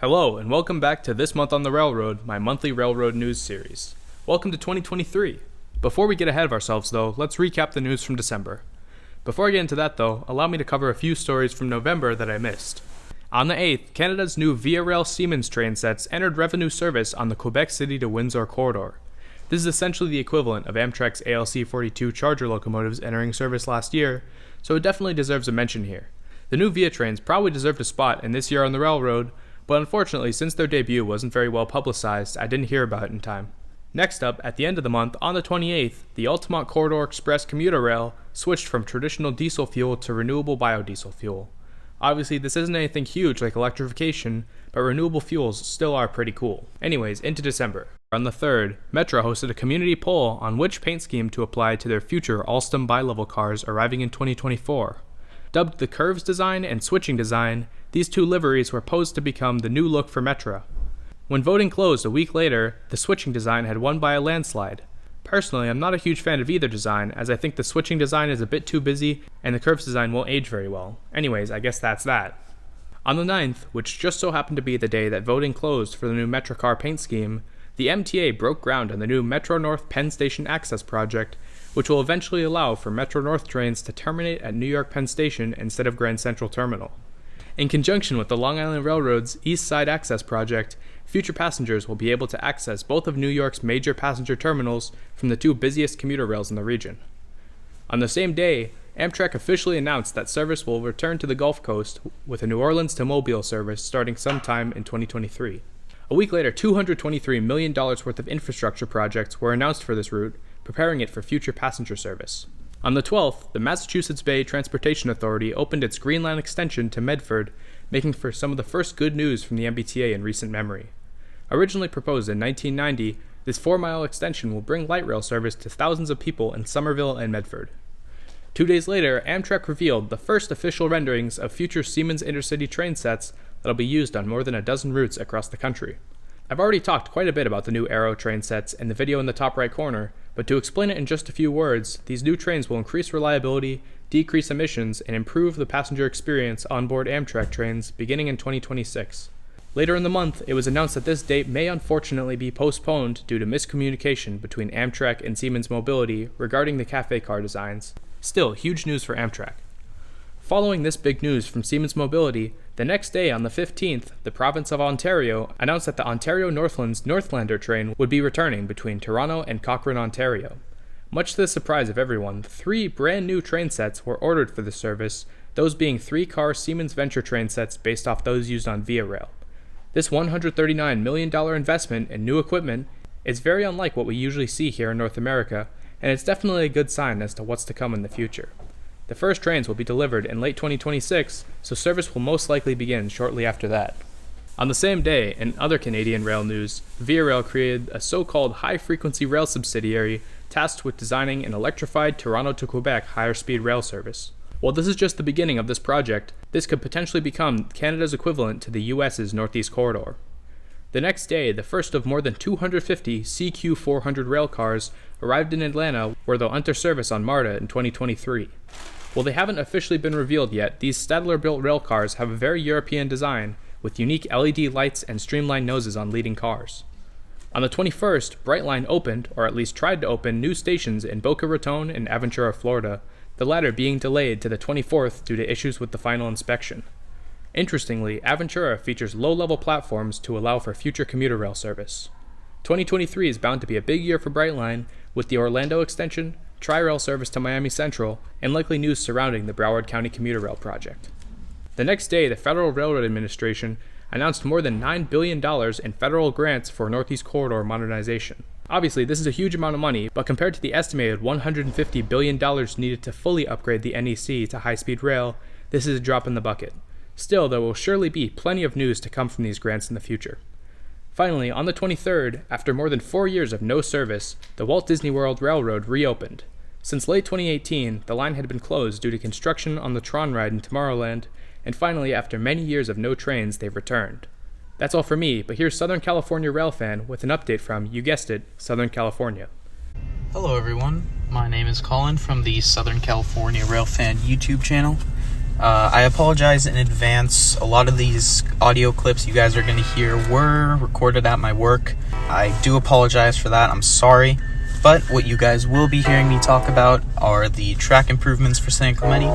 Hello, and welcome back to This Month on the Railroad, my monthly railroad news series. Welcome to 2023. Before we get ahead of ourselves, though, let's recap the news from December. Before I get into that, though, allow me to cover a few stories from November that I missed. On the 8th, Canada's new VIARail Siemens train sets entered revenue service on the Quebec City to Windsor corridor. This is essentially the equivalent of Amtrak's ALC-42 Charger locomotives entering service last year, so it definitely deserves a mention here. The new VIA trains probably deserved a spot in This Year on the Railroad, but unfortunately, since their debut wasn't very well publicized, I didn't hear about it in time. Next up, at the end of the month, on the 28th, the Altamont Corridor Express commuter rail switched from traditional diesel fuel to renewable biodiesel fuel. Obviously, this isn't anything huge like electrification, but renewable fuels still are pretty cool. Anyways, into December. On the 3rd, Metra hosted a community poll on which paint scheme to apply to their future Alstom bi-level cars arriving in 2024. Dubbed the Curves design and Switching design, these two liveries were posed to become the new look for Metra. When voting closed a week later, the Switching design had won by a landslide. Personally, I'm not a huge fan of either design, as I think the Switching design is a bit too busy and the Curves design won't age very well. Anyways, I guess that's that. On the 9th, which just so happened to be the day that voting closed for the new Metra car paint scheme, the MTA broke ground on the new Metro North Penn Station Access project, which will eventually allow for Metro North trains to terminate at New York Penn Station instead of Grand Central Terminal. In conjunction with the Long Island Railroad's East Side Access project, future passengers will be able to access both of New York's major passenger terminals from the two busiest commuter rails in the region. On the same day, Amtrak officially announced that service will return to the Gulf Coast with a New Orleans to Mobile service starting sometime in 2023. A week later, $223 million worth of infrastructure projects were announced for this route, preparing it for future passenger service. On the 12th, the Massachusetts Bay Transportation Authority opened its Green Line extension to Medford, making for some of the first good news from the MBTA in recent memory. Originally proposed in 1990, this 4-mile extension will bring light rail service to thousands of people in Somerville and Medford. 2 days later, Amtrak revealed the first official renderings of future Siemens intercity train sets that'll be used on more than a dozen routes across the country. I've already talked quite a bit about the new Airo train sets in the video in the top right corner, but to explain it in just a few words, these new trains will increase reliability, decrease emissions, and improve the passenger experience on board Amtrak trains beginning in 2026. Later in the month, it was announced that this date may unfortunately be postponed due to miscommunication between Amtrak and Siemens Mobility regarding the cafe car designs. Still, huge news for Amtrak. Following this big news from Siemens Mobility, the next day on the 15th, the province of Ontario announced that the Ontario Northland's Northlander train would be returning between Toronto and Cochrane, Ontario. Much to the surprise of everyone, 3 brand new train sets were ordered for the service, those being 3-car Siemens Venture train sets based off those used on VIARail. This $139 million investment in new equipment is very unlike what we usually see here in North America, and it's definitely a good sign as to what's to come in the future. The first trains will be delivered in late 2026, so service will most likely begin shortly after that. On the same day, in other Canadian rail news, VIARail created a so-called high-frequency rail subsidiary tasked with designing an electrified Toronto to Quebec higher-speed rail service. While this is just the beginning of this project, this could potentially become Canada's equivalent to the US's Northeast Corridor. The next day, the first of more than 250 CQ400 rail cars arrived in Atlanta, where they'll enter service on MARTA in 2023. While they haven't officially been revealed yet, these Stadler-built rail cars have a very European design, with unique LED lights and streamlined noses on leading cars. On the 21st, Brightline opened, or at least tried to open, new stations in Boca Raton and Aventura, Florida, the latter being delayed to the 24th due to issues with the final inspection. Interestingly, Aventura features low-level platforms to allow for future commuter rail service. 2023 is bound to be a big year for Brightline, with the Orlando extension, Tri-Rail service to Miami Central, and likely news surrounding the Broward County Commuter Rail project. The next day, the Federal Railroad Administration announced more than $9 billion in federal grants for Northeast Corridor modernization. Obviously, this is a huge amount of money, but compared to the estimated $150 billion needed to fully upgrade the NEC to high-speed rail, this is a drop in the bucket. Still, there will surely be plenty of news to come from these grants in the future. Finally, on the 23rd, after more than 4 years of no service, the Walt Disney World Railroad reopened. Since late 2018, the line had been closed due to construction on the Tron ride in Tomorrowland, and finally, after many years of no trains, they've returned. That's all for me, but here's Southern California Railfan with an update from, you guessed it, Southern California. Hello everyone, my name is Colin from the Southern California Railfan YouTube channel. I apologize in advance. A lot of these audio clips you guys are going to hear were recorded at my work. I do apologize for that. I'm sorry. But what you guys will be hearing me talk about are the track improvements for San Clemente,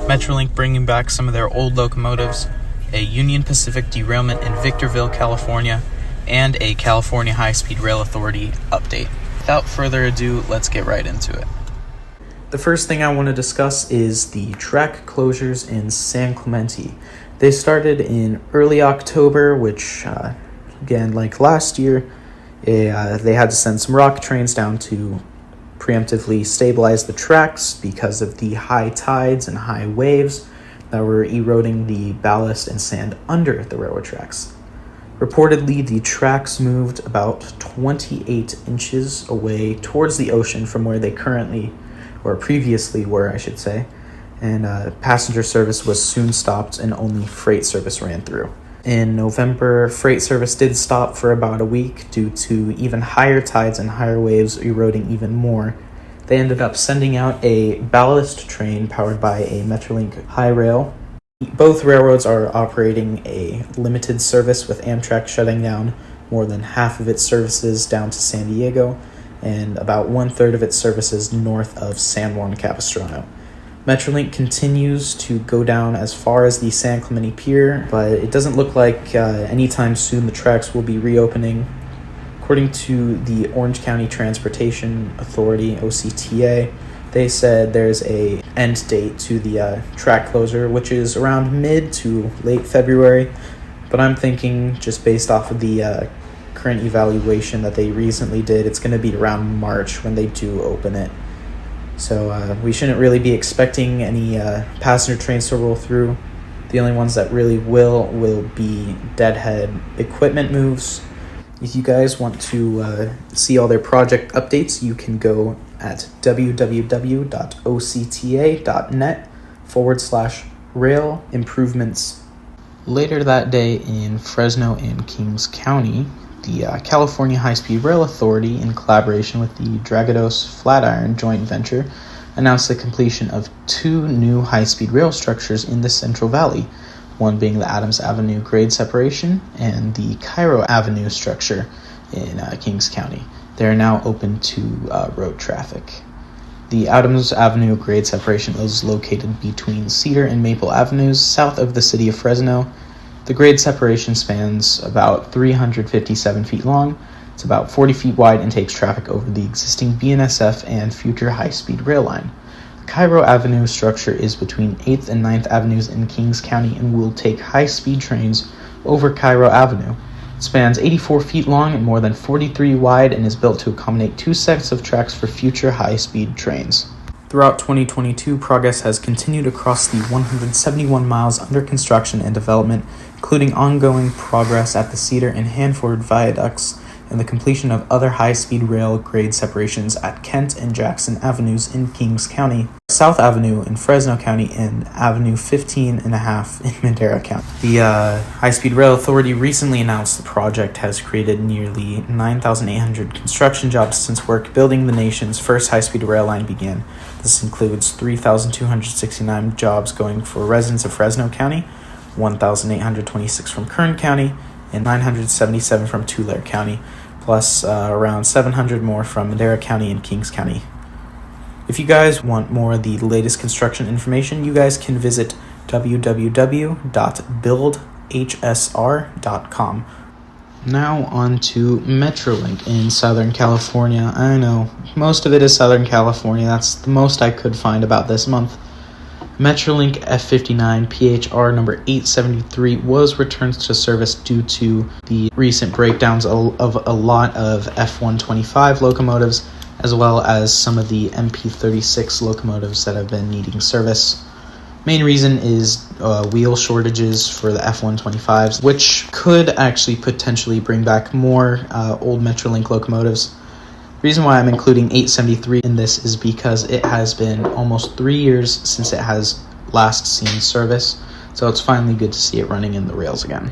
Metrolink bringing back some of their old locomotives, a Union Pacific derailment in Victorville, California, and a California High-Speed Rail Authority update. Without further ado, let's get right into it. The first thing I want to discuss is the track closures in San Clemente. They started in early October, which, again, like last year, they had to send some rock trains down to preemptively stabilize the tracks because of the high tides and high waves that were eroding the ballast and sand under the railroad tracks. Reportedly, the tracks moved about 28 inches away towards the ocean from where they previously were, I should say, and passenger service was soon stopped and only freight service ran through. In November, freight service did stop for about a week due to even higher tides and higher waves eroding even more. They ended up sending out a ballast train powered by a Metrolink VIARail. Both railroads are operating a limited service, with Amtrak shutting down more than half of its services down to San Diego and about 1/3 of its services north of San Juan Capistrano. Metrolink continues to go down as far as the San Clemente Pier, but it doesn't look like anytime soon the tracks will be reopening. According to the Orange County Transportation Authority, OCTA, they said there's a end date to the track closure, which is around mid to late February, but I'm thinking, just based off of the current evaluation that they recently did, it's going to be around March when they do open it. So we shouldn't really be expecting any passenger trains to roll through. The only ones that really will be deadhead equipment moves. If you guys want to see all their project updates, you can go at www.octa.net/rail improvements. Later that day in Fresno and Kings County, the California High-Speed Rail Authority, in collaboration with the Dragados Flatiron joint venture, announced the completion of 2 new high-speed rail structures in the Central Valley, one being the Adams Avenue grade separation and the Cairo Avenue structure in Kings County. They are now open to road traffic. The Adams Avenue grade separation is located between Cedar and Maple Avenues, south of the city of Fresno. The grade separation spans about 357 feet long. It's about 40 feet wide and takes traffic over the existing BNSF and future high-speed rail line. The Cairo Avenue structure is between 8th and 9th Avenues in Kings County and will take high-speed trains over Cairo Avenue. It spans 84 feet long and more than 43 wide and is built to accommodate 2 sets of tracks for future high-speed trains. Throughout 2022, progress has continued across the 171 miles under construction and development, including ongoing progress at the Cedar and Hanford viaducts and the completion of other high-speed rail grade separations at Kent and Jackson Avenues in Kings County, South Avenue in Fresno County, and Avenue 15.5 in Madera County. The High-Speed Rail Authority recently announced the project has created nearly 9,800 construction jobs since work building the nation's first high-speed rail line began. This includes 3,269 jobs going for residents of Fresno County, 1,826 from Kern County, and 977 from Tulare County, plus around 700 more from Madera County and Kings County. If you guys want more of the latest construction information, you guys can visit www.buildhsr.com. Now on to Metrolink in Southern California. I know, most of it is Southern California. That's the most I could find about this month. Metrolink F59 PHR number 873 was returned to service due to the recent breakdowns of a lot of F125 locomotives, as well as some of the MP36 locomotives that have been needing service. Main reason is wheel shortages for the F125s, which could actually potentially bring back more old Metrolink locomotives. The reason why I'm including 873 in this is because it has been almost 3 years since it has last seen service, so it's finally good to see it running in the rails again.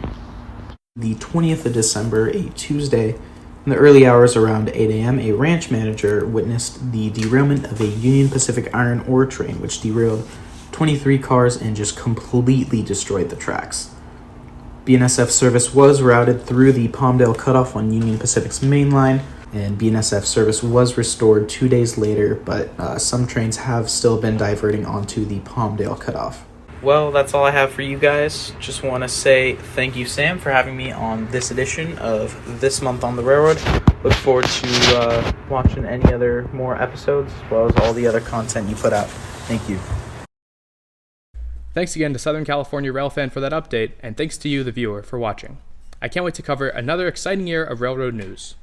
The 20th of December, a Tuesday, in the early hours around 8 a.m., a ranch manager witnessed the derailment of a Union Pacific iron ore train, which derailed 23 cars and just completely destroyed the tracks. BNSF service was routed through the Palmdale cutoff on Union Pacific's main line, and BNSF service was restored 2 days later, but some trains have still been diverting onto the Palmdale cutoff. Well, that's all I have for you guys. Just want to say thank you, Sam, for having me on this edition of This Month on the Railroad. Look forward to watching any other more episodes, as well as all the other content you put out. Thank you. Thanks again to Southern California Railfan for that update, and thanks to you, the viewer, for watching. I can't wait to cover another exciting year of railroad news.